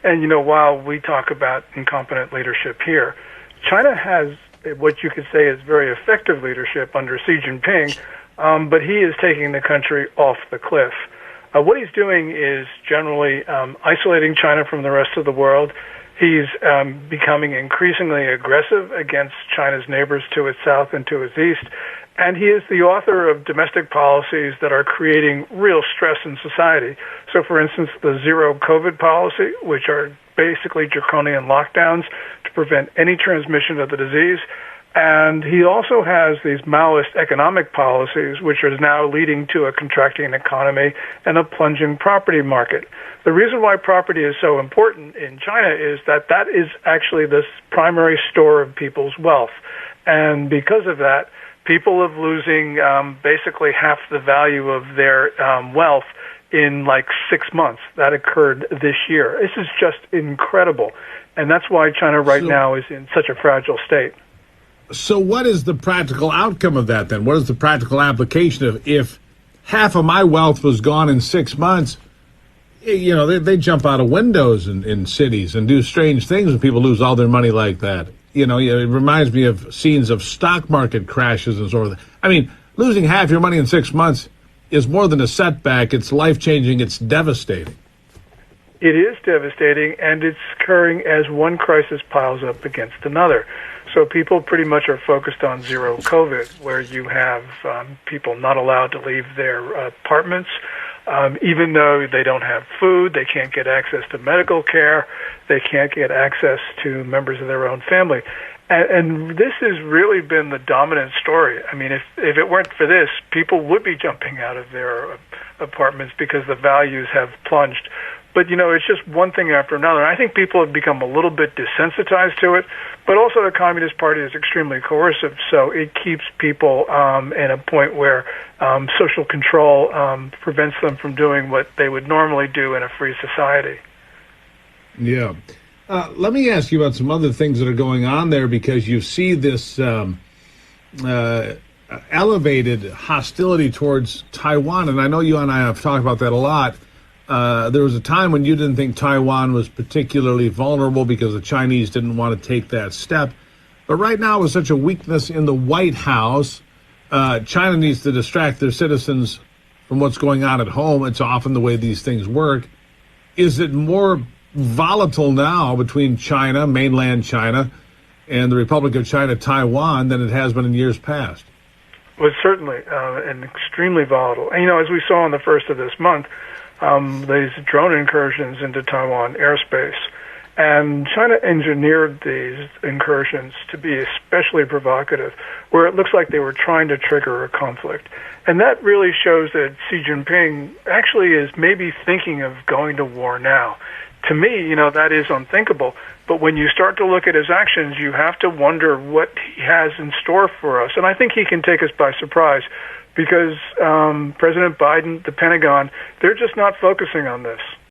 And, while we talk about incompetent leadership here, China has what you could say is very effective leadership under Xi Jinping, but he is taking the country off the cliff. What he's doing is generally isolating China from the rest of the world. He's becoming increasingly aggressive against China's neighbors to its south and to its east. And he is the author of domestic policies that are creating real stress in society. So, for instance, the zero COVID policy, which are basically draconian lockdowns to prevent any transmission of the disease. And he also has these Maoist economic policies, which are now leading to a contracting economy and a plunging property market. The reason why property is so important in China is that that is actually the primary store of people's wealth. And because of that, people are losing basically half the value of their wealth in like 6 months. That occurred this year. This is just incredible. And that's why China right now is in such a fragile state. So what is the practical outcome of that then? What is the practical application of if half of my wealth was gone in 6 months? They jump out of windows in cities and do strange things when people lose all their money like that. It reminds me of scenes of stock market crashes and so forth. I mean, losing half your money in 6 months is more than a setback. It's life-changing. It's devastating. It is devastating, and it's occurring as one crisis piles up against another. So people pretty much are focused on zero COVID, where you have people not allowed to leave their apartments, even though they don't have food, they can't get access to medical care, they can't get access to members of their own family. And this has really been the dominant story. I mean, if it weren't for this, people would be jumping out of their apartments because the values have plunged. But, it's just one thing after another. And I think people have become a little bit desensitized to it, but also the Communist Party is extremely coercive, so it keeps people in a point where social control prevents them from doing what they would normally do in a free society. Yeah. Let me ask you about some other things that are going on there, because you see this elevated hostility towards Taiwan, and I know you and I have talked about that a lot. There was a time when you didn't think Taiwan was particularly vulnerable because the Chinese didn't want to take that step. But right now, with such a weakness in the White House, China needs to distract their citizens from what's going on at home. It's often the way these things work. Is it more volatile now between China, mainland China, and the Republic of China, Taiwan, than it has been in years past? Well, certainly, and extremely volatile. And, as we saw on the first of this month, these drone incursions into Taiwan airspace. And China engineered these incursions to be especially provocative, where it looks like they were trying to trigger a conflict. And that really shows that Xi Jinping actually is maybe thinking of going to war now. To me, that is unthinkable. But when you start to look at his actions, you have to wonder what he has in store for us. And I think he can take us by surprise, because President Biden, the Pentagon, they're just not focusing on this.